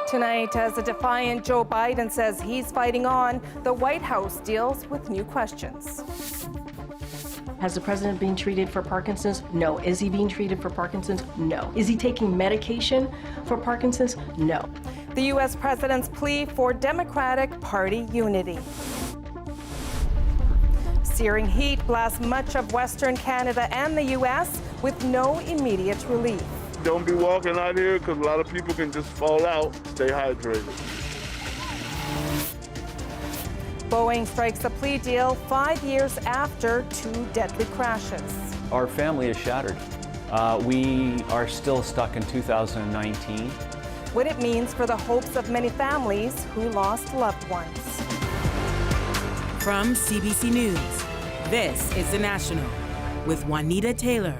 Tonight, as the defiant Joe Biden says he's fighting on, the White House deals with new questions. Has the president been treated for Parkinson's? No. Is he being treated for Parkinson's? No. Is he taking medication for Parkinson's? No. The U.S. president's plea for Democratic Party unity. Searing heat blasts much of Western Canada and the U.S. with no immediate relief. Don't be walking out here because a lot of people can just fall out. Stay hydrated. Boeing strikes a plea deal 5 years after 2 deadly crashes. Our family is shattered. We are still stuck in 2019. What it means for the hopes of many families who lost loved ones. From CBC News, this is The National with Juanita Taylor.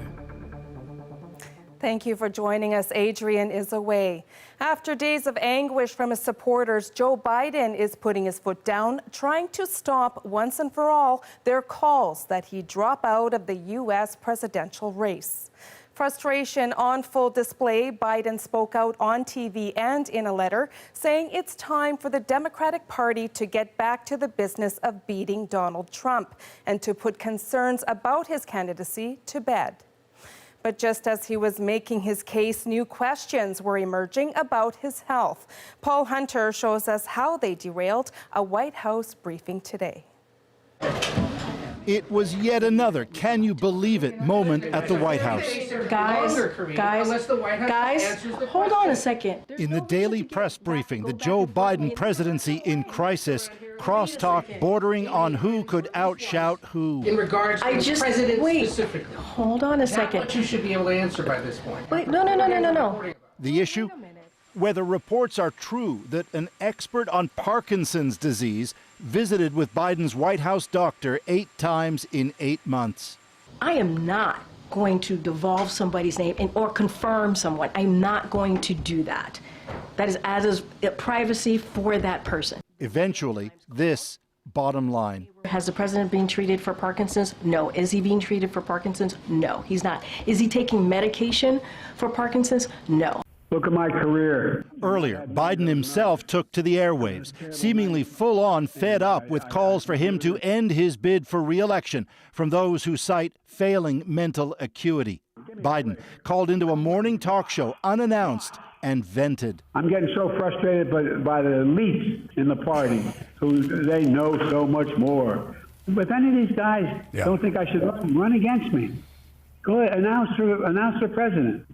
Thank you for joining us. Adrian is away. After days of anguish from his supporters, Joe Biden is putting his foot down, trying to stop once and for all their calls that he drop out of the U.S. presidential race. Frustration on full display, Biden spoke out on TV and in a letter saying it's time for the Democratic Party to get back to the business of beating Donald Trump and to put concerns about his candidacy to bed. But just as he was making his case, new questions were emerging about his health. Paul Hunter shows us how they derailed a White House briefing today. It was yet another can you believe it moment at the White House. Guys, hold on a second. In the daily press briefing, the Joe Biden presidency in crisis, crosstalk bordering on who could outshout who. In regards to the president specifically. Hold on a second. What you should be able to answer by this point. Wait, no. The issue? Whether reports are true that an expert on Parkinson's disease visited with Biden's White House doctor 8 times in 8 months. I am not going to divulge somebody's name or confirm someone. I'm not going to do that. That is as privacy for that person. Eventually, this bottom line. Has the president been treated for Parkinson's? No. Is he being treated for Parkinson's? No, he's not. Is he taking medication for Parkinson's? No. Look at my career. Earlier, Biden himself took to the airwaves, seemingly full-on fed up with calls for him to end his bid for re-election from those who cite failing mental acuity. Biden called into a morning talk show unannounced and vented. I'm getting so frustrated by the elites in the party who they know so much more. But if any of these guys don't think I should run against me, go ahead, announce for president.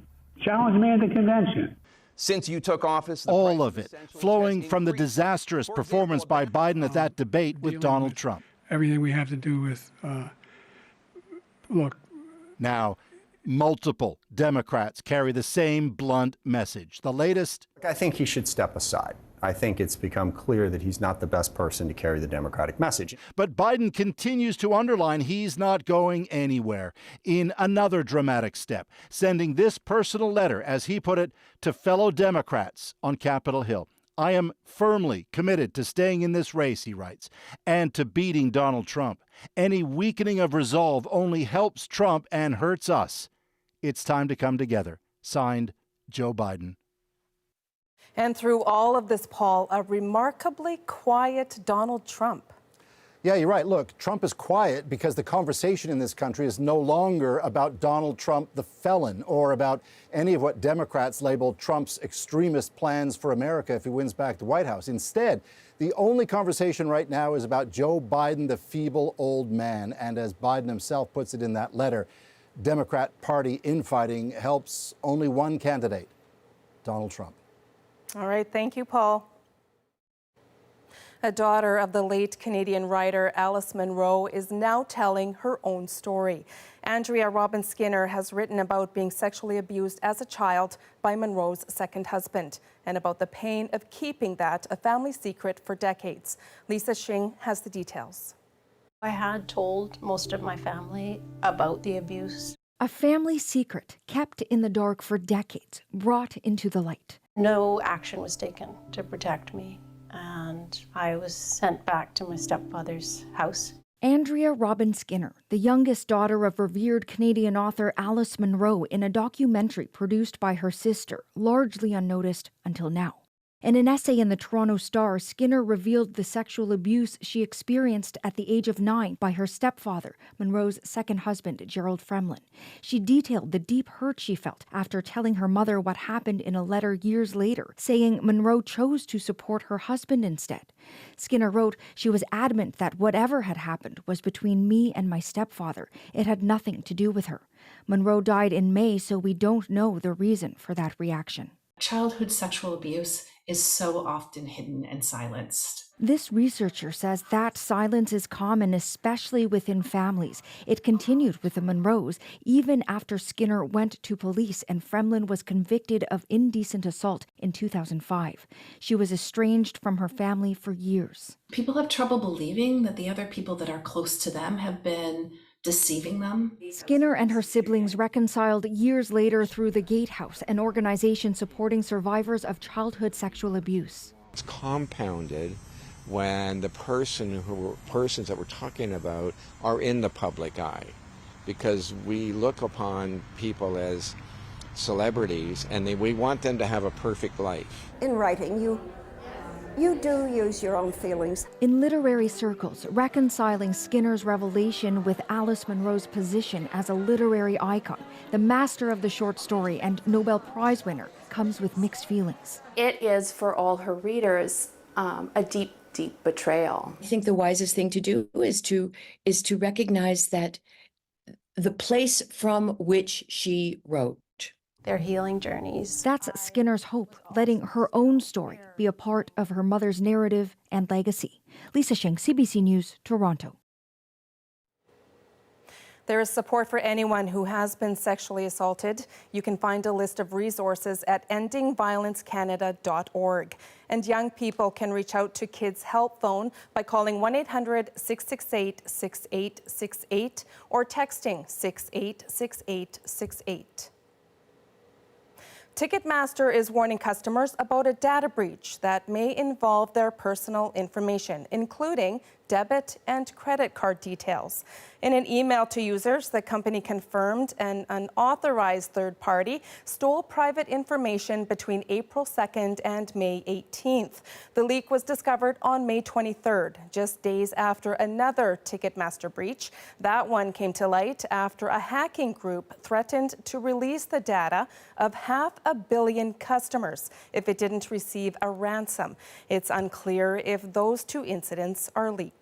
Challenge me at the convention. Since you took office, all of it flowing from the disastrous performance by Biden at that debate with Donald Trump. Everything we have to do with, look. Now, multiple Democrats carry the same blunt message. The latest. I think he should step aside. I think it's become clear that he's not the best person to carry the Democratic message. But Biden continues to underline he's not going anywhere in another dramatic step, sending this personal letter, as he put it, to fellow Democrats on Capitol Hill. I am firmly committed to staying in this race, he writes, and to beating Donald Trump. Any weakening of resolve only helps Trump and hurts us. It's time to come together. Signed, Joe Biden. And through all of this, Paul, a remarkably quiet Donald Trump. Yeah, you're right. Look, Trump is quiet because the conversation in this country is no longer about Donald Trump, the felon, or about any of what Democrats label Trump's extremist plans for America if he wins back the White House. Instead, the only conversation right now is about Joe Biden, the feeble old man. And as Biden himself puts it in that letter, Democrat Party infighting helps only one candidate, Donald Trump. All right. Thank you, Paul. A daughter of the late Canadian writer Alice Munro is now telling her own story. Andrea Robin Skinner has written about being sexually abused as a child by Munro's second husband and about the pain of keeping that a family secret for decades. Lisa Shing has the details. I had told most of my family about the abuse. A family secret kept in the dark for decades, brought into the light. No action was taken to protect me, and I was sent back to my stepfather's house. Andrea Robin Skinner, the youngest daughter of revered Canadian author Alice Munro, in a documentary produced by her sister, largely unnoticed until now. In an essay in the Toronto Star, Skinner revealed the sexual abuse she experienced at the age of 9 by her stepfather, Munro's second husband, Gerald Fremlin. She detailed the deep hurt she felt after telling her mother what happened in a letter years later, saying Munro chose to support her husband instead. Skinner wrote she was adamant that whatever had happened was between me and my stepfather. It had nothing to do with her. Munro died in May, so we don't know the reason for that reaction. Childhood sexual abuse is so often hidden and silenced. This researcher says that silence is common, especially within families. It continued with the Munros, even after Skinner went to police and Fremlin was convicted of indecent assault in 2005. She was estranged from her family for years. People have trouble believing that the other people that are close to them have been deceiving them. Skinner and her siblings reconciled years later through the Gatehouse, an organization supporting survivors of childhood sexual abuse. It's compounded when the persons that we're talking about are in the public eye, because we look upon people as celebrities and we want them to have a perfect life. In writing, you do use your own feelings. In literary circles, reconciling Skinner's revelation with Alice Munro's position as a literary icon, the master of the short story and Nobel Prize winner, comes with mixed feelings. It is, for all her readers, a deep, deep betrayal. I think the wisest thing to do is to recognize that the place from which she wrote. Their healing journeys. That's Skinner's hope, letting her own story be a part of her mother's narrative and legacy. Lisa Sheng, CBC News, Toronto. There is support for anyone who has been sexually assaulted. You can find a list of resources at endingviolencecanada.org. And young people can reach out to Kids Help Phone by calling 1-800-668-6868 or texting 686868. Ticketmaster is warning customers about a data breach that may involve their personal information, including debit and credit card details. In an email to users, the company confirmed an unauthorized third party stole private information between April 2nd and May 18th. The leak was discovered on May 23rd, just days after another Ticketmaster breach. That one came to light after a hacking group threatened to release the data of 500 million customers if it didn't receive a ransom. It's unclear if those two incidents are leaked.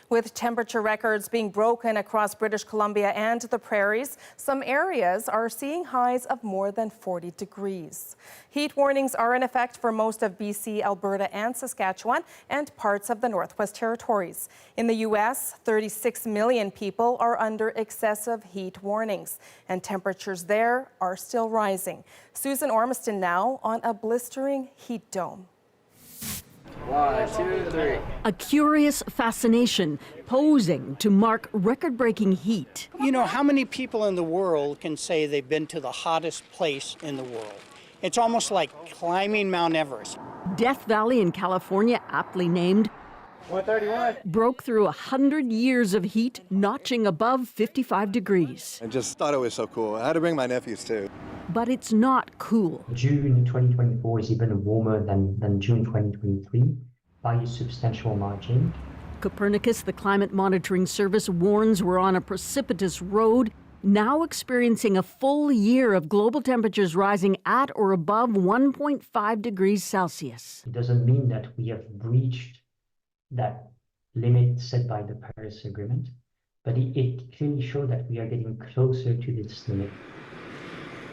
With temperature records being broken across British Columbia and the prairies, some areas are seeing highs of more than 40 degrees. Heat warnings are in effect for most of BC, Alberta, and Saskatchewan, and parts of the Northwest Territories. In the U.S., 36 million people are under excessive heat warnings, and temperatures there are still rising. Susan Ormiston now on a blistering heat dome. 1, 2, 3. A curious fascination posing to mark record-breaking heat. You know, how many people in the world can say they've been to the hottest place in the world? It's almost like climbing Mount Everest. Death Valley in California, aptly named, 131. Broke through 100 years of heat, notching above 55 degrees. I just thought it was so cool. I had to bring my nephews too. But it's not cool. June 2024 is even warmer than June 2023 by a substantial margin. Copernicus, the climate monitoring service, warns we're on a precipitous road, now experiencing a full year of global temperatures rising at or above 1.5 degrees Celsius. It doesn't mean that we have breached that limit set by the Paris Agreement, but it clearly shows that we are getting closer to this limit.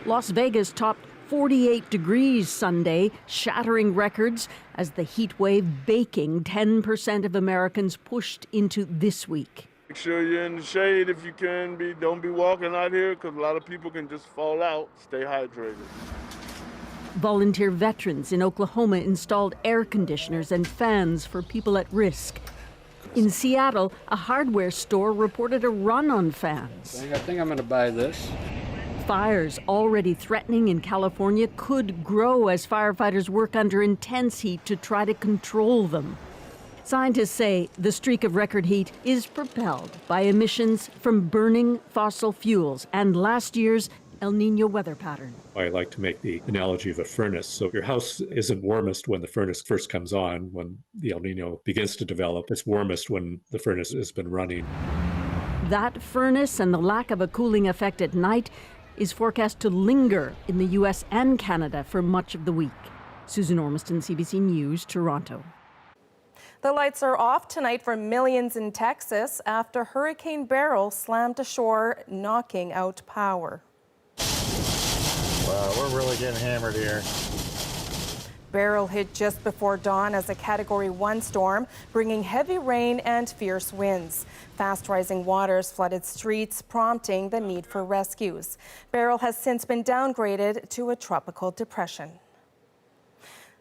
Las Vegas topped 48 degrees Sunday, shattering records as the heat wave baking 10% of Americans pushed into this week. Make sure you're in the shade if you can be. Don't be walking out here because a lot of people can just fall out. Stay hydrated. Volunteer veterans in Oklahoma installed air conditioners and fans for people at risk. In Seattle, a hardware store reported a run on fans. I think I'm going to buy this. Fires already threatening in California could grow as firefighters work under intense heat to try to control them. Scientists say the streak of record heat is propelled by emissions from burning fossil fuels and last year's El Nino weather pattern. I like to make the analogy of a furnace. So your house isn't warmest when the furnace first comes on. When the El Nino begins to develop, it's warmest when the furnace has been running. That furnace and the lack of a cooling effect at night is forecast to linger in the U.S. and Canada for much of the week. Susan Ormiston, CBC News, Toronto. The lights are off tonight for millions in Texas after Hurricane Beryl slammed ashore, knocking out power. Wow, we're really getting hammered here. Beryl hit just before dawn as a Category 1 storm, bringing heavy rain and fierce winds. Fast-rising waters flooded streets, prompting the need for rescues. Beryl has since been downgraded to a tropical depression.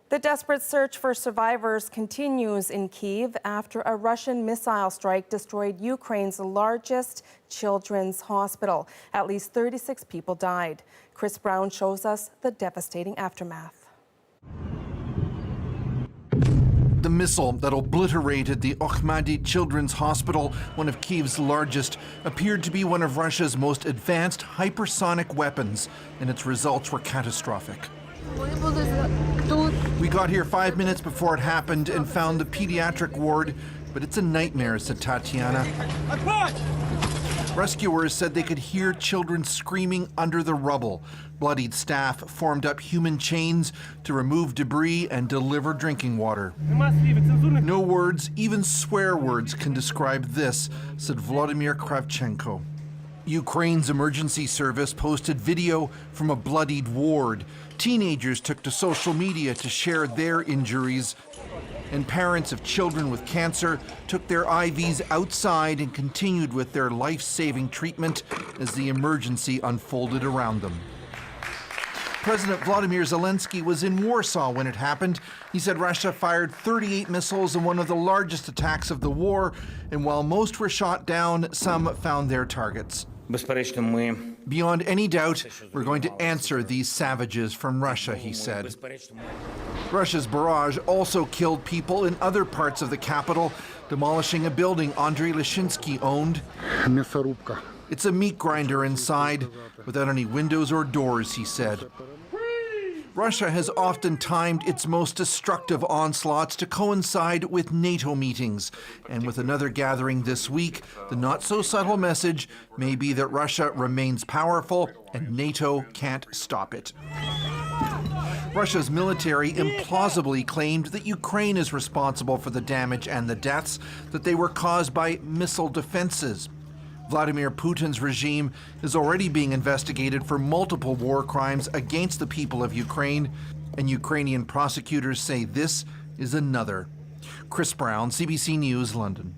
The desperate search for survivors continues in Kyiv after a Russian missile strike destroyed Ukraine's largest children's hospital. At least 36 people died. Chris Brown shows us the devastating aftermath. The missile that obliterated the Okhmady Children's Hospital, one of Kyiv's largest, appeared to be one of Russia's most advanced hypersonic weapons, and its results were catastrophic. We got here 5 minutes before it happened and found the pediatric ward, but it's a nightmare, said Tatiana. Rescuers said they could hear children screaming under the rubble. Bloodied staff formed up human chains to remove debris and deliver drinking water. No words, even swear words, can describe this, said Vladimir Kravchenko. Ukraine's emergency service posted video from a bloodied ward. Teenagers took to social media to share their injuries. And parents of children with cancer took their IVs outside and continued with their life-saving treatment as the emergency unfolded around them. President Vladimir Zelensky was in Warsaw when it happened. He said Russia fired 38 missiles in one of the largest attacks of the war, and while most were shot down, some found their targets. Beyond any doubt, we're going to answer these savages from Russia, he said. Russia's barrage also killed people in other parts of the capital, demolishing a building Andrei Lashinsky owned. It's a meat grinder inside, without any windows or doors, he said. Russia has often timed its most destructive onslaughts to coincide with NATO meetings. And with another gathering this week, the not-so-subtle message may be that Russia remains powerful and NATO can't stop it. Russia's military implausibly claimed that Ukraine is responsible for the damage and the deaths, that they were caused by missile defenses. Vladimir Putin's regime is already being investigated for multiple war crimes against the people of Ukraine, and Ukrainian prosecutors say this is another. Chris Brown, CBC News, London.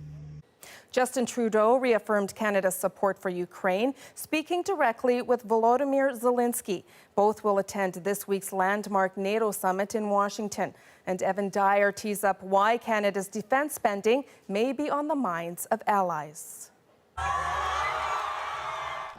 Justin Trudeau reaffirmed Canada's support for Ukraine, speaking directly with Volodymyr Zelensky. Both will attend this week's landmark NATO summit in Washington. And Evan Dyer tees up why Canada's defense spending may be on the minds of allies.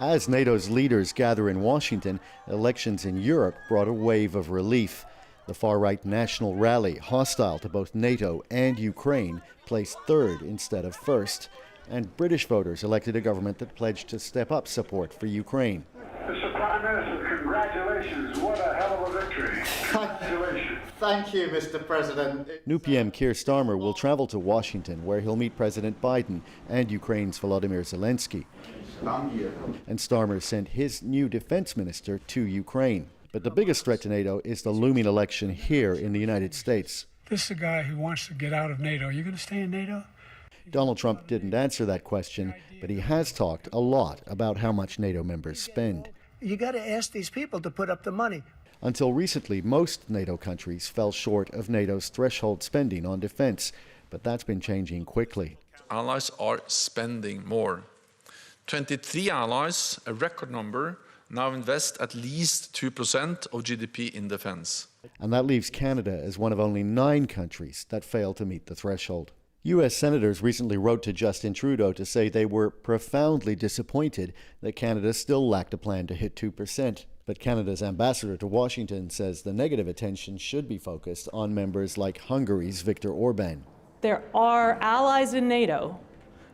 As NATO's leaders gather in Washington, elections in Europe brought a wave of relief. The far-right National Rally, hostile to both NATO and Ukraine, placed third instead of first. And British voters elected a government that pledged to step up support for Ukraine. Mr. Prime Minister, congratulations. What a hell of a victory. Congratulations. Thank you, Mr. President. New PM Keir Starmer will travel to Washington, where he'll meet President Biden and Ukraine's Volodymyr Zelensky. And Starmer sent his new defense minister to Ukraine. But the biggest threat to NATO is the looming election here in the United States. This is a guy who wants to get out of NATO. Are you going to stay in NATO? Donald Trump didn't answer that question, but he has talked a lot about how much NATO members spend. You got to ask these people to put up the money. Until recently, most NATO countries fell short of NATO's threshold spending on defense, but that's been changing quickly. Allies are spending more. 23 allies, a record number, now invest at least 2% of GDP in defense. And that leaves Canada as one of only 9 countries that fail to meet the threshold. U.S. senators recently wrote to Justin Trudeau to say they were profoundly disappointed that Canada still lacked a plan to hit 2%. But Canada's ambassador to Washington says the negative attention should be focused on members like Hungary's Viktor Orban. There are allies in NATO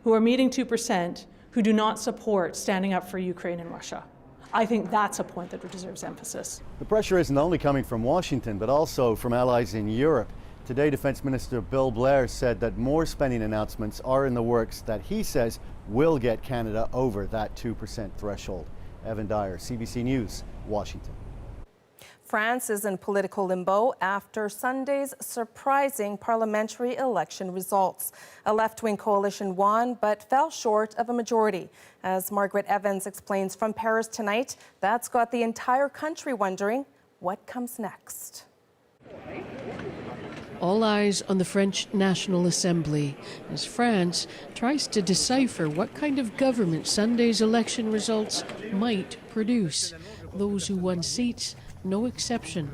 who are meeting 2% who do not support standing up for Ukraine and Russia. I think that's a point that deserves emphasis. The pressure isn't only coming from Washington, but also from allies in Europe. Today, Defence Minister Bill Blair said that more spending announcements are in the works that he says will get Canada over that 2% threshold. Evan Dyer, CBC News, Washington. France is in political limbo after Sunday's surprising parliamentary election results. A left-wing coalition won but fell short of a majority. As Margaret Evans explains from Paris tonight, that's got the entire country wondering what comes next. All eyes on the French National Assembly as France tries to decipher what kind of government Sunday's election results might produce. Those who won seats, no exception.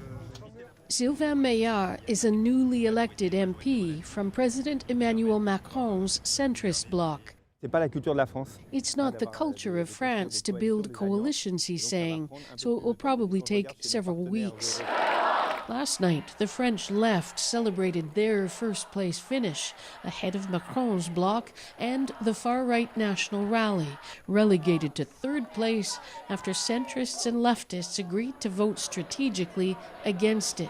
Sylvain Meillard is a newly elected MP from President Emmanuel Macron's centrist bloc. It's not the culture of France to build coalitions, he's saying, so it will probably take several weeks. Last night, the French left celebrated their first-place finish, ahead of Macron's bloc and the far-right National Rally, relegated to third place after centrists and leftists agreed to vote strategically against it.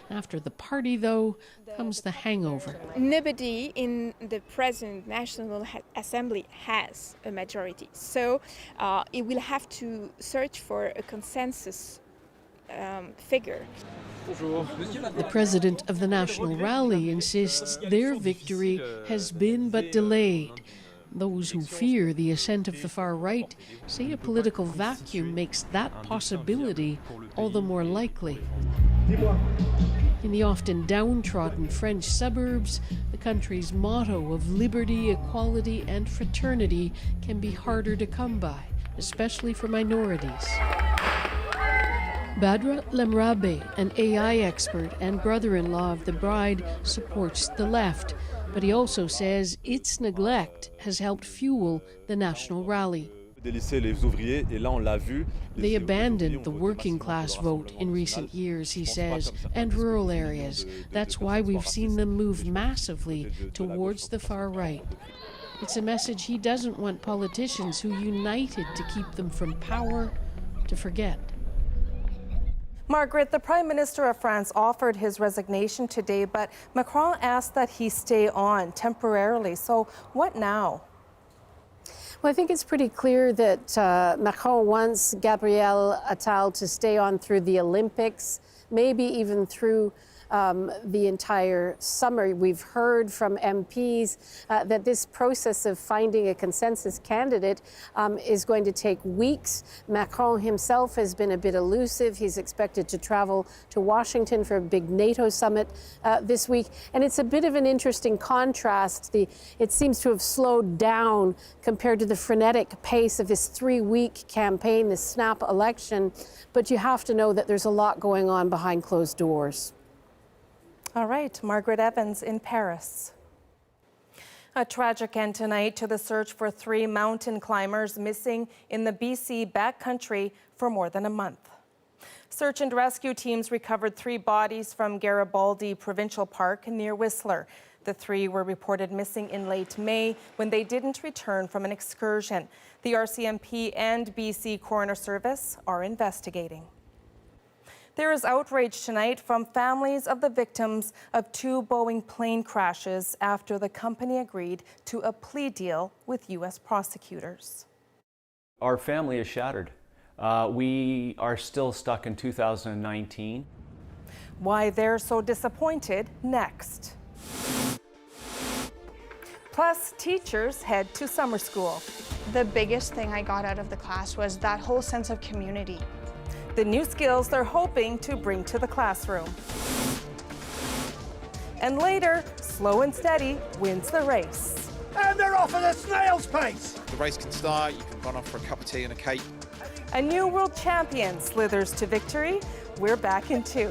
After the party, though, comes the hangover. Nobody in the present National Assembly has a majority, so it will have to search for a consensus figure. The president of the National Rally insists their victory has been but delayed. Those who fear the ascent of the far right say a political vacuum makes that possibility all the more likely. In the often downtrodden French suburbs, the country's motto of liberty, equality, and fraternity can be harder to come by, especially for minorities. Badra Lemrabe, an AI expert and brother-in-law of the bride, supports the left, but he also says its neglect has helped fuel the national rally. They abandoned the working-class vote in recent years, he says, and rural areas. That's why we've seen them move massively towards the far right. It's a message he doesn't want politicians who united to keep them from power to forget. Margaret, the Prime Minister of France offered his resignation today, but Macron asked that he stay on temporarily. So what now? Well, I think it's pretty clear that Macron wants Gabriel Attal to stay on through the Olympics, maybe even through the entire summer. We've heard from MPs that this process of finding a consensus candidate is going to take weeks. Macron himself has been a bit elusive. He's expected to travel to Washington for a big NATO summit this week. And it's a bit of an interesting contrast. It seems to have slowed down compared to the frenetic pace of this 3-week campaign, this snap election. But you have to know that there's a lot going on behind closed doors. All right, Margaret Evans in Paris. A tragic end tonight to the search for 3 mountain climbers missing in the BC backcountry for more than a month. Search and rescue teams recovered 3 bodies from Garibaldi Provincial Park near Whistler. The 3 were reported missing in late May when they didn't return from an excursion. The RCMP and BC Coroner Service are investigating. There is outrage tonight from families of the victims of 2 Boeing plane crashes after the company agreed to a plea deal with U.S. prosecutors. Our family is shattered. We are still stuck in 2019. Why they're so disappointed next. Plus, teachers head to summer school. The biggest thing I got out of the class was that whole sense of community. The new skills they're hoping to bring to the classroom. And later, slow and steady wins the race. And they're off at a snail's pace. The race can start, you can run off for a cup of tea and a cake. A new world champion slithers to victory. We're back in 2.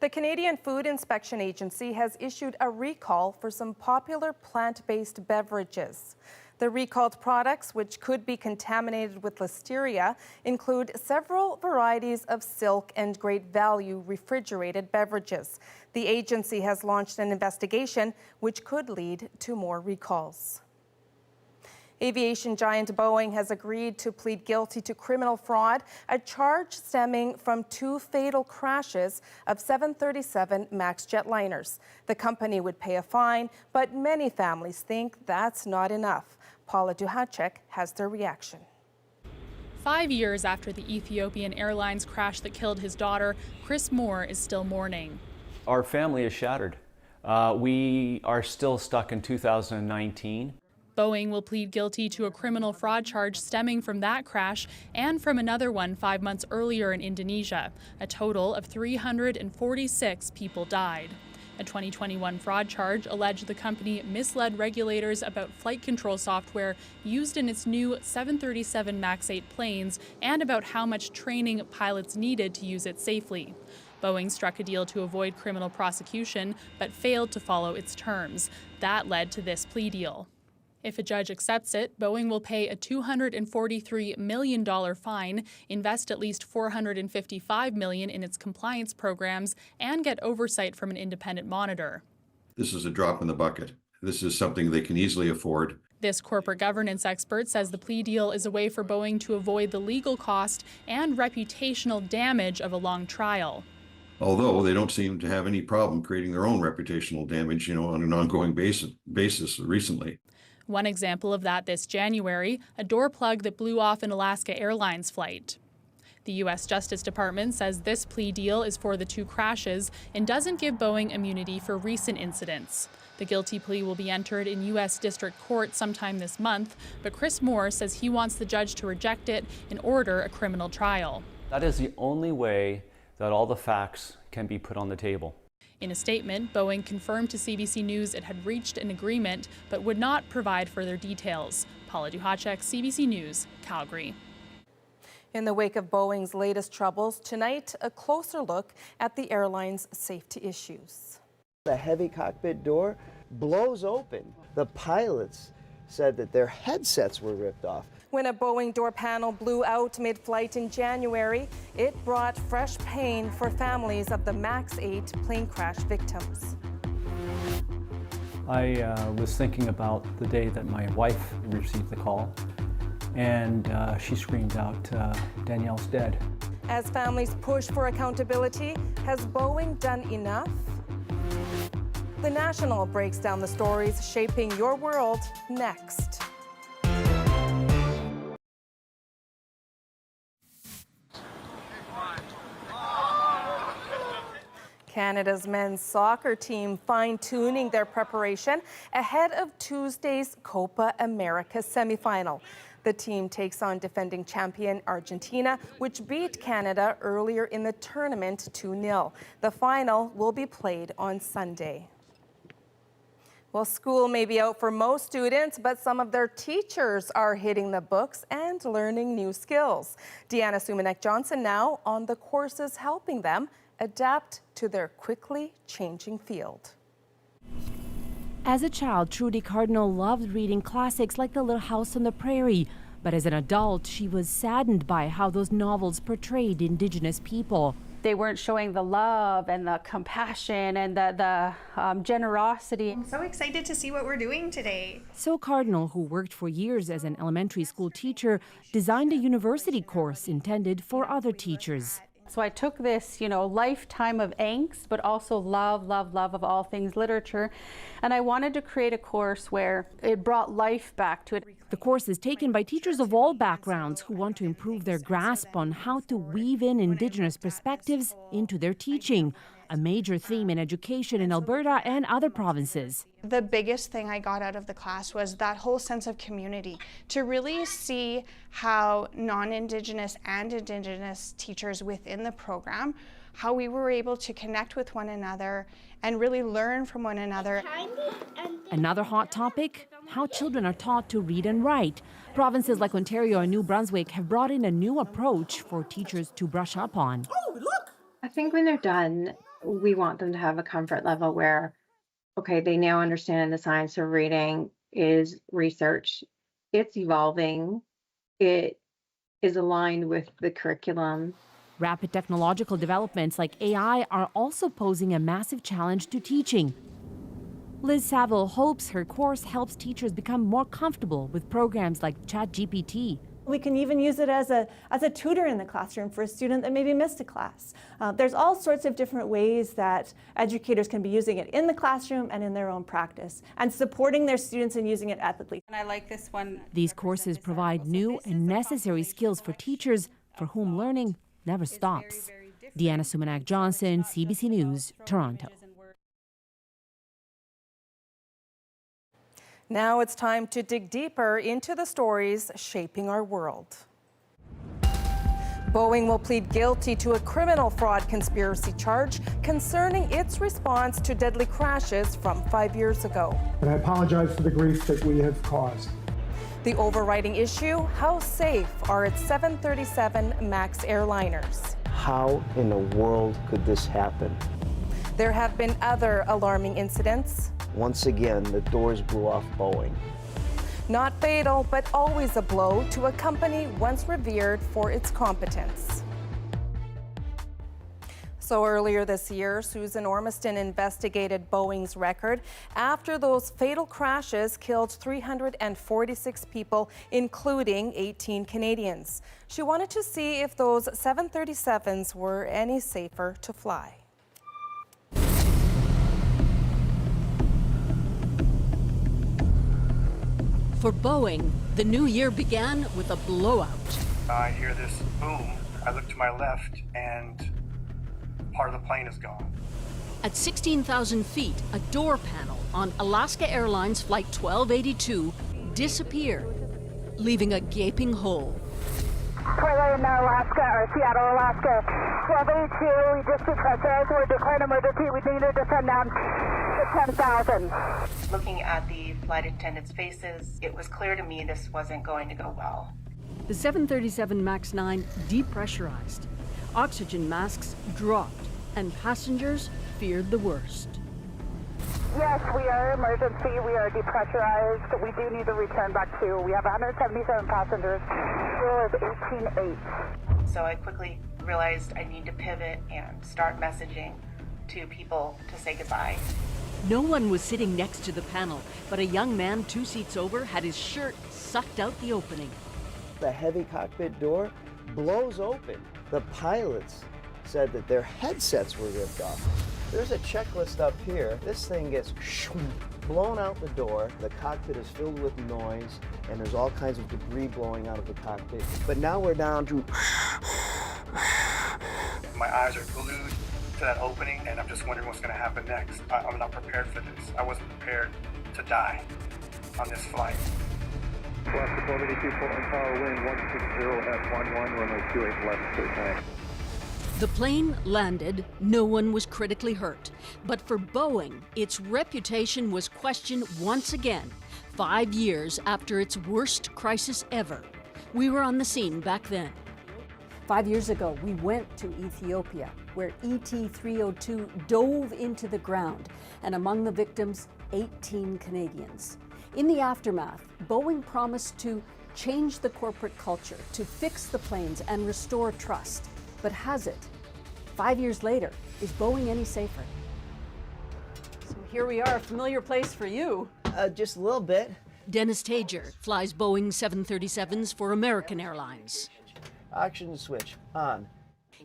The Canadian Food Inspection Agency has issued a recall for some popular plant-based beverages. The recalled products, which could be contaminated with listeria, include several varieties of silk and great value refrigerated beverages. The agency has launched an investigation which could lead to more recalls. Aviation giant Boeing has agreed to plead guilty to criminal fraud, a charge stemming from 2 fatal crashes of 737 MAX jetliners. The company would pay a fine, but many families think that's not enough. Paula Duhacek has their reaction. 5 years after the Ethiopian Airlines crash that killed his daughter, Chris Moore is still mourning. Our family is shattered. We are still stuck in 2019. Boeing will plead guilty to a criminal fraud charge stemming from that crash and from another one 5 months earlier in Indonesia. A total of 346 people died. A 2021 fraud charge alleged the company misled regulators about flight control software used in its new 737 MAX 8 planes and about how much training pilots needed to use it safely. Boeing struck a deal to avoid criminal prosecution, but failed to follow its terms. That led to this plea deal. If a judge accepts it, Boeing will pay a $243 million fine, invest at least $455 million in its compliance programs, and get oversight from an independent monitor. This is a drop in the bucket. This is something they can easily afford. This corporate governance expert says the plea deal is a way for Boeing to avoid the legal cost and reputational damage of a long trial. Although they don't seem to have any problem creating their own reputational damage, on an ongoing basis recently. One example of that this January, a door plug that blew off an Alaska Airlines flight. The U.S. Justice Department says this plea deal is for the 2 crashes and doesn't give Boeing immunity for recent incidents. The guilty plea will be entered in U.S. District Court sometime this month, but Chris Moore says he wants the judge to reject it and order a criminal trial. That is the only way that all the facts can be put on the table. In a statement, Boeing confirmed to CBC News it had reached an agreement but would not provide further details. Paula Duhacek, CBC News, Calgary. In the wake of Boeing's latest troubles, tonight a closer look at the airline's safety issues. The heavy cockpit door blows open. The pilots said that their headsets were ripped off. When a Boeing door panel blew out mid-flight in January, it brought fresh pain for families of the MAX 8 plane crash victims. I was thinking about the day that my wife received the call, and she screamed out, "Danielle's dead." As families push for accountability, has Boeing done enough? The National breaks down the stories shaping your world next. Canada's men's soccer team fine-tuning their preparation ahead of Tuesday's Copa America semifinal. The team takes on defending champion Argentina, which beat Canada earlier in the tournament 2-0. The final will be played on Sunday. Well, school may be out for most students, but some of their teachers are hitting the books and learning new skills. Deanna Sumanek-Johnson now on the courses helping them adapt to their quickly changing field. As a child, Trudy Cardinal loved reading classics like The Little House on the Prairie. But as an adult, she was saddened by how those novels portrayed Indigenous people. They weren't showing the love and the compassion and the generosity. I'm so excited to see what we're doing today. So Cardinal, who worked for years as an elementary school teacher, designed a university course intended for other teachers. So I took this, lifetime of angst, but also love of all things literature. And I wanted to create a course where it brought life back to it. The course is taken by teachers of all backgrounds who want to improve their grasp on how to weave in Indigenous perspectives into their teaching, a major theme in education in Alberta and other provinces. The biggest thing I got out of the class was that whole sense of community, to really see how non-Indigenous and Indigenous teachers within the program, how we were able to connect with one another and really learn from one another. Another hot topic, how children are taught to read and write. Provinces like Ontario and New Brunswick have brought in a new approach for teachers to brush up on. Oh, look! I think when they're done, we want them to have a comfort level where, okay, they now understand the science of reading is research. It's evolving. It is aligned with the curriculum. Rapid technological developments like AI are also posing a massive challenge to teaching. Liz Saville hopes her course helps teachers become more comfortable with programs like ChatGPT. We can even use it as a tutor in the classroom for a student that maybe missed a class. There's all sorts of different ways that educators can be using it in the classroom and in their own practice, and supporting their students in using it ethically. And I like this one. These courses provide new and necessary skills for teachers for whom learning never stops. Deanna Sumanak-Johnson, CBC News, Toronto. Now it's time to dig deeper into the stories shaping our world. Boeing will plead guilty to a criminal fraud conspiracy charge concerning its response to deadly crashes from 5 years ago. And I apologize for the grief that we have caused. The overriding issue, how safe are its 737 MAX airliners? How in the world could this happen? There have been other alarming incidents. Once again, the doors blew off Boeing. Not fatal, but always a blow to a company once revered for its competence. So earlier this year, Susan Ormiston investigated Boeing's record after those fatal crashes killed 346 people, including 18 Canadians. She wanted to see if those 737s were any safer to fly. For Boeing, the new year began with a blowout. I hear this boom. I look to my left and part of the plane is gone. At 16,000 feet, a door panel on Alaska Airlines Flight 1282 disappeared, leaving a gaping hole. Twilight in Alaska, or Seattle, Alaska. 1282, we just depressurized. We're declaring emergency. We need to descend down to 10,000. Looking at the flight attendants' faces, it was clear to me this wasn't going to go well. The 737 MAX 9 depressurized. Oxygen masks dropped, and passengers feared the worst. Yes, we are emergency. We are depressurized. We do need to return back to. We have 177 passengers. Fuel is 18.8. So I quickly realized I need to pivot and start messaging to people to say goodbye. No one was sitting next to the panel, but a young man 2 seats over had his shirt sucked out the opening. The heavy cockpit door blows open. The pilots said that their headsets were ripped off. There's a checklist up here. This thing gets blown out the door. The cockpit is filled with noise, and there's all kinds of debris blowing out of the cockpit. But now we're down to... My eyes are glued to that opening, and I'm just wondering what's going to happen next. I'm not prepared for this. I wasn't prepared to die on this flight. Alaska 1282, Portland Tower, wind 160 at 11, runway 28 left, clear time. The plane landed, no one was critically hurt. But for Boeing, its reputation was questioned once again, 5 years after its worst crisis ever. We were on the scene back then. 5 years ago, we went to Ethiopia, where ET-302 dove into the ground, and among the victims, 18 Canadians. In the aftermath, Boeing promised to change the corporate culture, to fix the planes and restore trust. But has it? 5 years later, is Boeing any safer? So here we are, a familiar place for you. Just a little bit. Dennis Tager flies Boeing 737s for American Airlines. Oxygen switch on.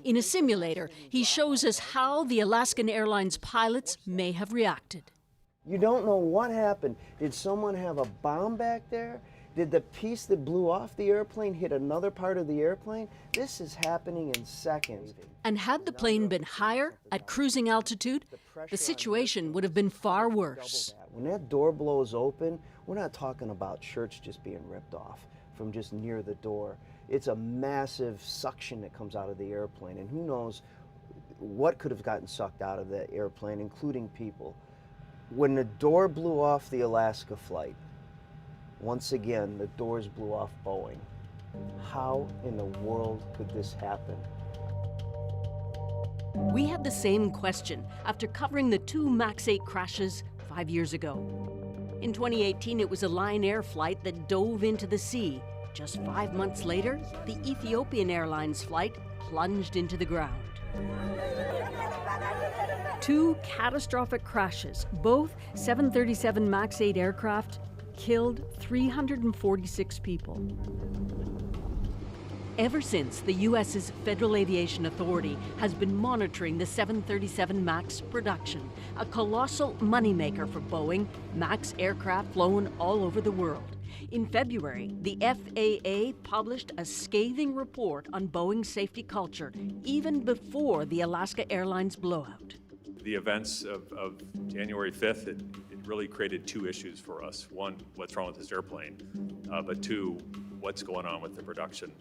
In a simulator, he shows us how the Alaskan Airlines pilots may have reacted. You don't know what happened. Did someone have a bomb back there? Did the piece that blew off the airplane hit another part of the airplane? This is happening in seconds. And had the plane been higher, at cruising altitude, the situation would have been far worse. When that door blows open, we're not talking about shirts just being ripped off from just near the door. It's a massive suction that comes out of the airplane, and who knows what could have gotten sucked out of that airplane, including people. When the door blew off the Alaska flight, once again, the doors blew off Boeing. How in the world could this happen? We had the same question after covering the 2 MAX 8 crashes 5 years ago. In 2018, it was a Lion Air flight that dove into the sea. Just 5 months later, the Ethiopian Airlines flight plunged into the ground. 2 catastrophic crashes, both 737 MAX 8 aircraft, killed 346 people. Ever since, the U.S.'s Federal Aviation Authority has been monitoring the 737 MAX production, a colossal moneymaker for Boeing, MAX aircraft flown all over the world. In February, the FAA published a scathing report on Boeing's safety culture, even before the Alaska Airlines blowout. The events of January 5th, it really created 2 issues for us. One, what's wrong with this airplane? But 2, what's going on with the production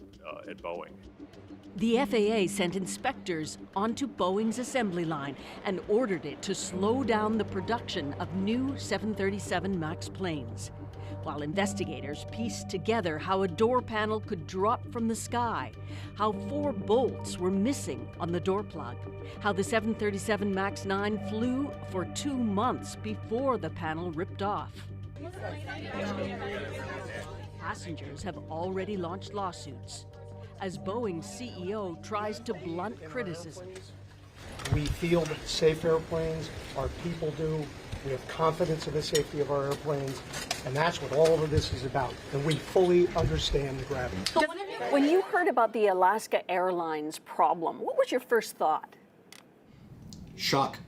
at Boeing? The FAA sent inspectors onto Boeing's assembly line and ordered it to slow down the production of new 737 MAX planes, while investigators pieced together how a door panel could drop from the sky, how 4 bolts were missing on the door plug, how the 737 MAX 9 flew for 2 months before the panel ripped off. Passengers have already launched lawsuits as Boeing's CEO tries to blunt criticism. We feel safe airplanes, our people do. We have confidence in the safety of our airplanes, and that's what all of this is about. And we fully understand the gravity. When you heard about the Alaska Airlines problem, what was your first thought? Shock.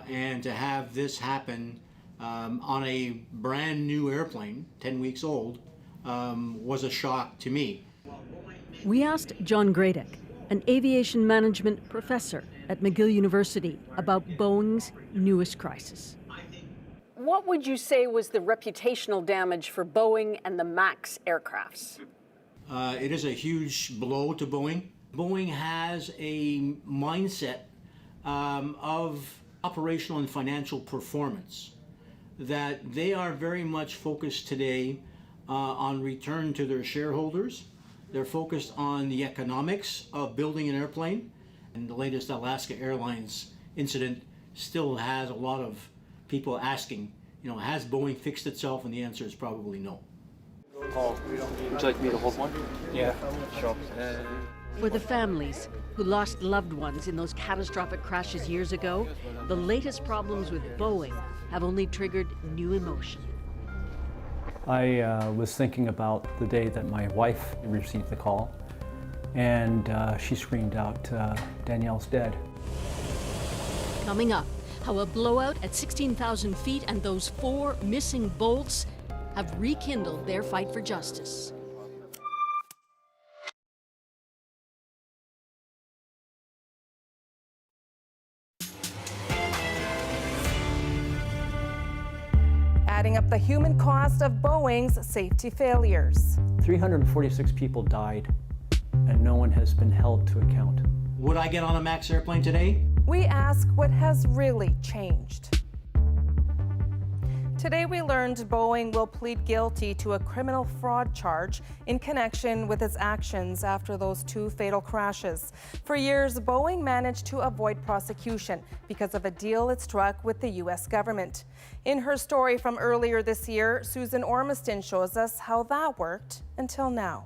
And to have this happen on a brand new airplane, 10 weeks old, was a shock to me. We asked John Gradek, an aviation management professor at McGill University, about Boeing's newest crisis. What would you say was the reputational damage for Boeing and the MAX aircrafts? It is a huge blow to Boeing. Boeing has a mindset of operational and financial performance, that they are very much focused today on return to their shareholders. They're focused on the economics of building an airplane. And the latest Alaska Airlines incident still has a lot of people asking, has Boeing fixed itself? And the answer is probably no. Paul, would you like me to hold one? Yeah, sure. For the families who lost loved ones in those catastrophic crashes years ago, the latest problems with Boeing have only triggered new emotion. I was thinking about the day that my wife received the call, and she screamed out, "Danielle's dead." Coming up, how a blowout at 16,000 feet and those 4 missing bolts have rekindled their fight for justice. Adding up the human cost of Boeing's safety failures. 346 people died, and no one has been held to account. Would I get on a MAX airplane today? We ask what has really changed. Today we learned Boeing will plead guilty to a criminal fraud charge in connection with its actions after those 2 fatal crashes. For years, Boeing managed to avoid prosecution because of a deal it struck with the U.S. government. In her story from earlier this year, Susan Ormiston shows us how that worked until now.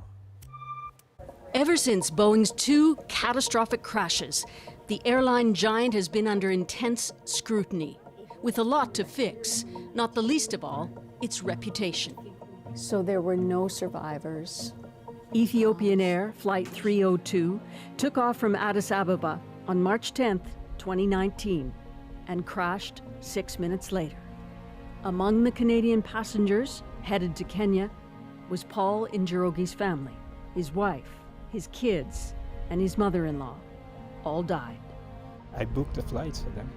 Ever since Boeing's 2 catastrophic crashes, the airline giant has been under intense scrutiny, with a lot to fix, not the least of all, its reputation. So there were no survivors. Ethiopian Air Flight 302 took off from Addis Ababa on March 10, 2019, and crashed 6 minutes later. Among the Canadian passengers headed to Kenya was Paul Njoroge's family, his wife, his kids, and his mother-in-law. All died. I booked the flights for them.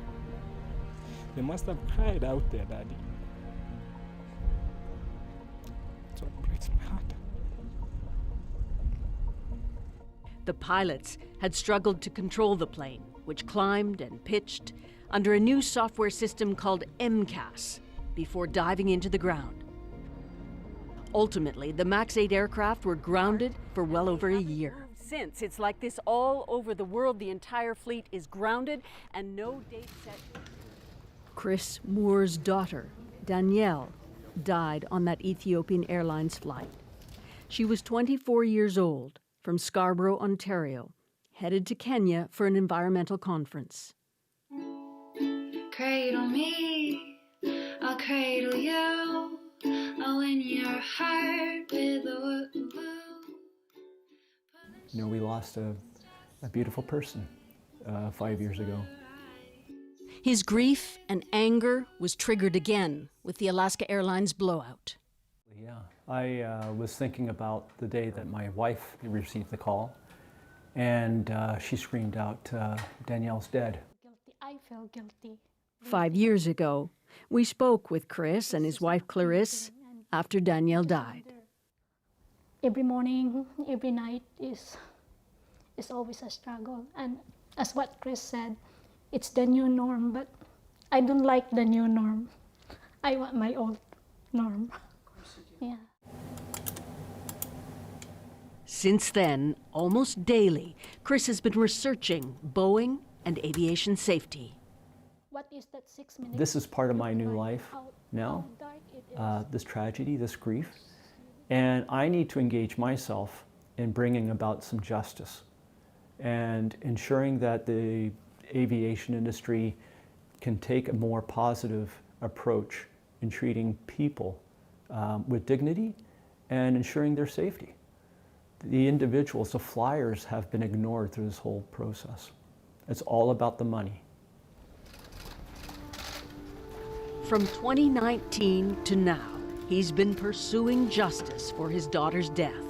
They must have cried out there, Daddy. It's what breaks my heart. The pilots had struggled to control the plane, which climbed and pitched under a new software system called MCAS before diving into the ground. Ultimately, the MAX 8 aircraft were grounded for well over a year. Since it's like this all over the world, the entire fleet is grounded and no date set. Chris Moore's daughter, Danielle, died on that Ethiopian Airlines flight. She was 24 years old, from Scarborough, Ontario, headed to Kenya for an environmental conference. Cradle me, I'll cradle you, I'll win your heart with a woo. You know, we lost a beautiful person 5 years ago. His grief and anger was triggered again with the Alaska Airlines blowout. Yeah, I was thinking about the day that my wife received the call, and she screamed out, "Danielle's dead." I feel guilty. 5 years ago, we spoke with Chris and his wife Clarisse after Danielle died. Every morning, every night is always a struggle. And as what Chris said, it's the new norm, but I don't like the new norm. I want my old norm. Yeah. Since then, almost daily, Chris has been researching Boeing and aviation safety. What is that 6 minutes? This is part of my new life now, this tragedy, this grief, and I need to engage myself in bringing about some justice and ensuring that the aviation industry can take a more positive approach in treating people with dignity and ensuring their safety. The individuals, the flyers, have been ignored through this whole process. It's all about the money. From 2019 to now, he's been pursuing justice for his daughter's death.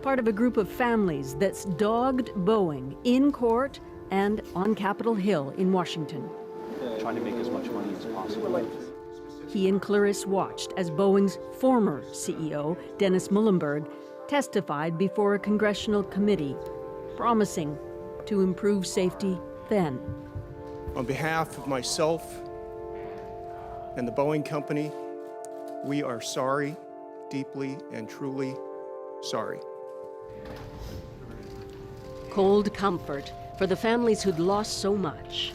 Part of a group of families that's dogged Boeing in court and on Capitol Hill in Washington. Trying to make as much money as possible. He and Clarisse watched as Boeing's former CEO, Dennis Muhlenberg, testified before a congressional committee, promising to improve safety then. On behalf of myself and the Boeing company, we are sorry, deeply and truly sorry. Cold comfort for the families who'd lost so much.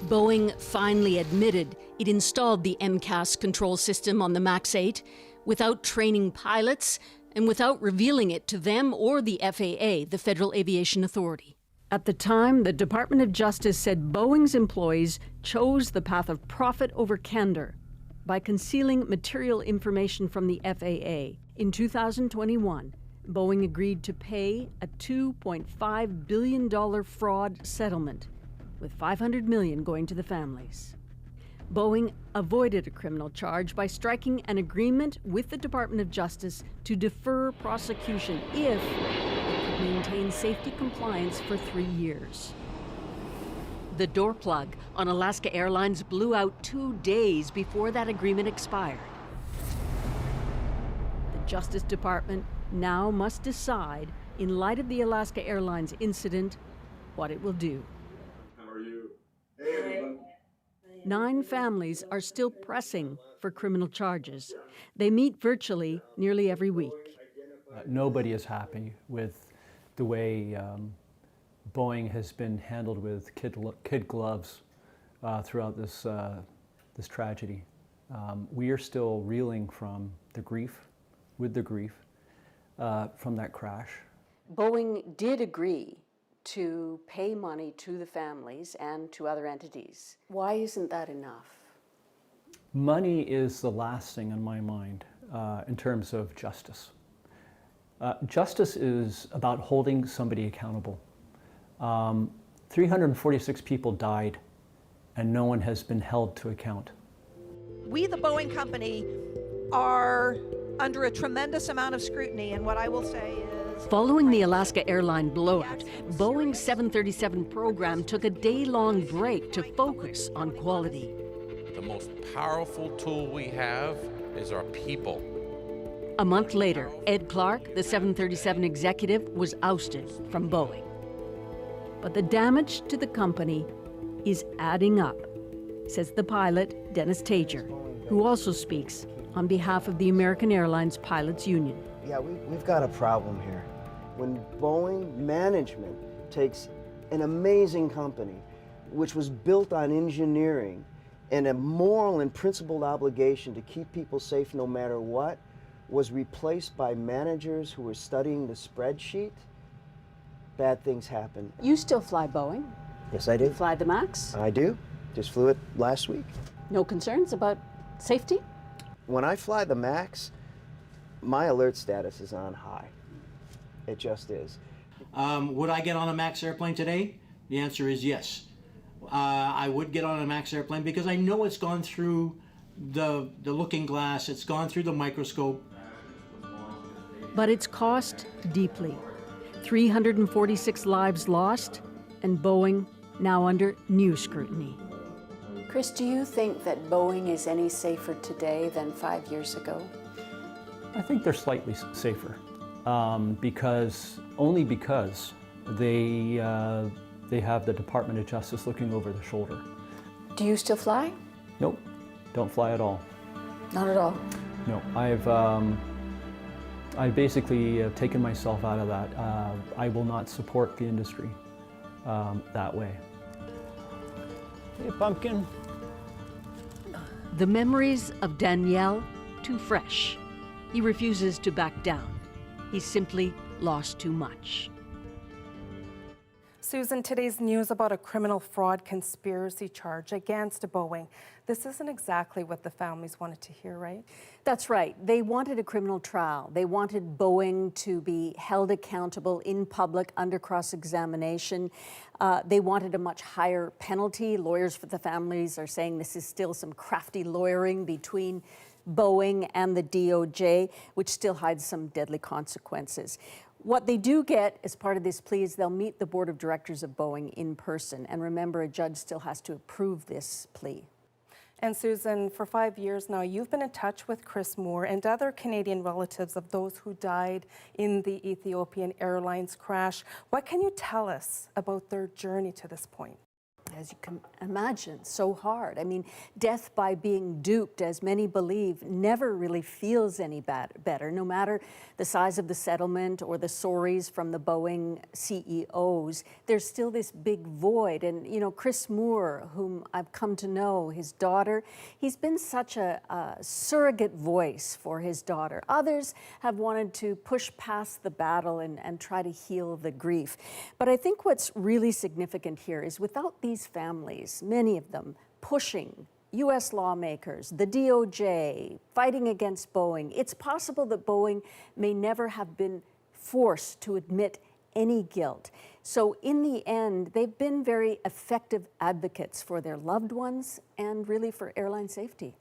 Boeing finally admitted it installed the MCAS control system on the MAX 8 without training pilots and without revealing it to them or the FAA, the Federal Aviation Authority. At the time, the Department of Justice said Boeing's employees chose the path of profit over candor by concealing material information from the FAA. In 2021, Boeing agreed to pay a $2.5 billion fraud settlement, with $500 million going to the families. Boeing avoided a criminal charge by striking an agreement with the Department of Justice to defer prosecution if it could maintain safety compliance for 3 years. The door plug on Alaska Airlines blew out 2 days before that agreement expired. The Justice Department now must decide, in light of the Alaska Airlines incident, what it will do. How are you? Hey, everybody. 9 families are still pressing for criminal charges. They meet virtually nearly every week. Nobody is happy with the way Boeing has been handled with kid gloves throughout this tragedy. We are still reeling from the grief, from that crash. Boeing did agree to pay money to the families and to other entities. Why isn't that enough? Money is the last thing on my mind in terms of justice. Justice is about holding somebody accountable. 346 people died and no one has been held to account. We, the Boeing company, are under a tremendous amount of scrutiny, and what I will say is... Following the Alaska airline blowout, Boeing's 737 program took a day-long break to focus on quality. The most powerful tool we have is our people. A month later, Ed Clark, the 737 executive, was ousted from Boeing. But the damage to the company is adding up, says the pilot, Dennis Tager, who also speaks on behalf of the American Airlines Pilots Union. Yeah, we've got a problem here. When Boeing management takes an amazing company, which was built on engineering, and a moral and principled obligation to keep people safe no matter what was replaced by managers who were studying the spreadsheet, bad things happen. You still fly Boeing? Yes, I do. You fly the MAX? I do. Just flew it last week. No concerns about safety? When I fly the MAX, my alert status is on high. It just is. Would I get on a MAX airplane today? The answer is yes. I would get on a MAX airplane because I know it's gone through the looking glass, it's gone through the microscope. But it's cost deeply. 346 lives lost, and Boeing now under new scrutiny. Chris, do you think that Boeing is any safer today than 5 years ago? I think they're slightly safer because they have the Department of Justice looking over their shoulder. Do you still fly? Nope, don't fly at all. Not at all. No, I've basically taken myself out of that. I will not support the industry that way. Hey, pumpkin. The memories of Danielle, too fresh. He refuses to back down. He's simply lost too much. Susan, today's news about a criminal fraud conspiracy charge against Boeing. This isn't exactly what the families wanted to hear, right? That's right. They wanted a criminal trial. They wanted Boeing to be held accountable in public under cross-examination. They wanted a much higher penalty. Lawyers for the families are saying this is still some crafty lawyering between Boeing and the DOJ, which still hides some deadly consequences. What they do get as part of this plea is they'll meet the board of directors of Boeing in person. And remember, a judge still has to approve this plea. And Susan, for 5 years now, you've been in touch with Chris Moore and other Canadian relatives of those who died in the Ethiopian Airlines crash. What can you tell us about their journey to this point? As you can imagine, so hard. I mean, death by being duped, as many believe, never really feels any better, no matter the size of the settlement or the sorries from the Boeing CEOs. There's still this big void. And, you know, Chris Moore, whom I've come to know, his daughter, he's been such a surrogate voice for his daughter. Others have wanted to push past the battle and try to heal the grief. But I think what's really significant here is without these families, many of them pushing U.S. lawmakers, the DOJ, fighting against Boeing, it's possible that Boeing may never have been forced to admit any guilt. So in the end, they've been very effective advocates for their loved ones and really for airline safety.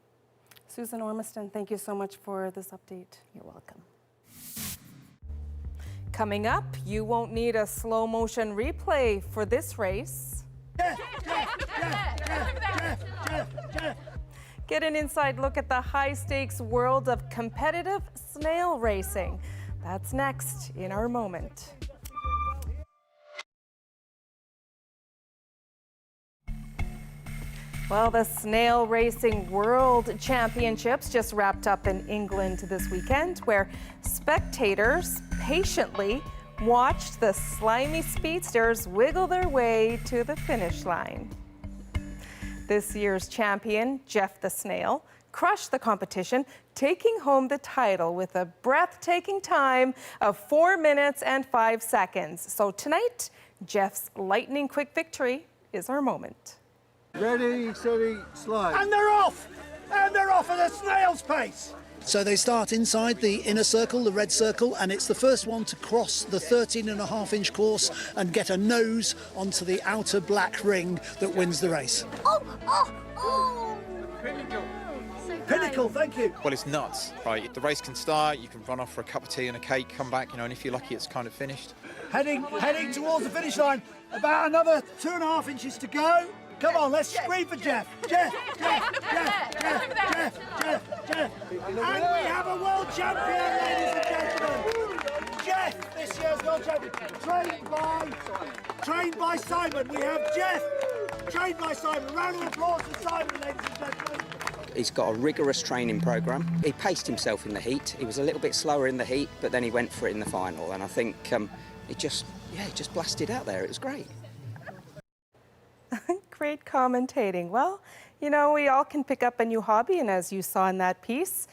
Susan Ormiston, thank you so much for this update. You're welcome. Coming up, you won't need a slow motion replay for this race. Get an inside look at the high-stakes world of competitive snail racing. That's next in our moment. Well, the Snail Racing World Championships just wrapped up in England this weekend, where spectators patiently watched the slimy speedsters wiggle their way to the finish line. This year's champion, Jeff the Snail, crushed the competition, taking home the title with a breathtaking time of 4 minutes and 5 seconds. So tonight, Jeff's lightning quick victory is our moment. Ready, steady, slide. And they're off! And they're off at a snail's pace! So they start inside the inner circle, the red circle, and it's the first one to cross the 13.5-inch course and get a nose onto the outer black ring that wins the race. Pinnacle, thank you. Well, it's nuts, right? The race can start, you can run off for a cup of tea and a cake, come back, and if you're lucky, it's kind of finished. Heading towards the finish line, about another 2.5 inches to go. Come on, let's scream for Jeff. Jeff, Jeff, Jeff, Jeff, Jeff, Jeff, Jeff. And we have a world champion, ladies and gentlemen. Jeff, this year's world champion. Trained by Simon. We have Jeff, trained by Simon. Round of applause for Simon, ladies and gentlemen. He's got a rigorous training programme. He paced himself in the heat. He was a little bit slower in the heat, but then he went for it in the final. And I think he just blasted out there. It was great. Great commentating. Well, You know, we all can pick up a new hobby, and as you saw in that piece,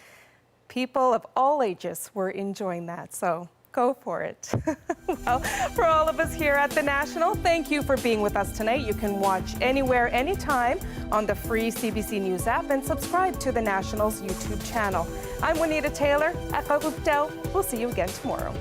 people of all ages were enjoying that, so go for it. Well, for all of us here at the National, thank you for being with us tonight. You can watch anywhere, anytime on the free CBC News app and subscribe to the National's YouTube channel. I'm Juanita Taylor. We'll see you again tomorrow.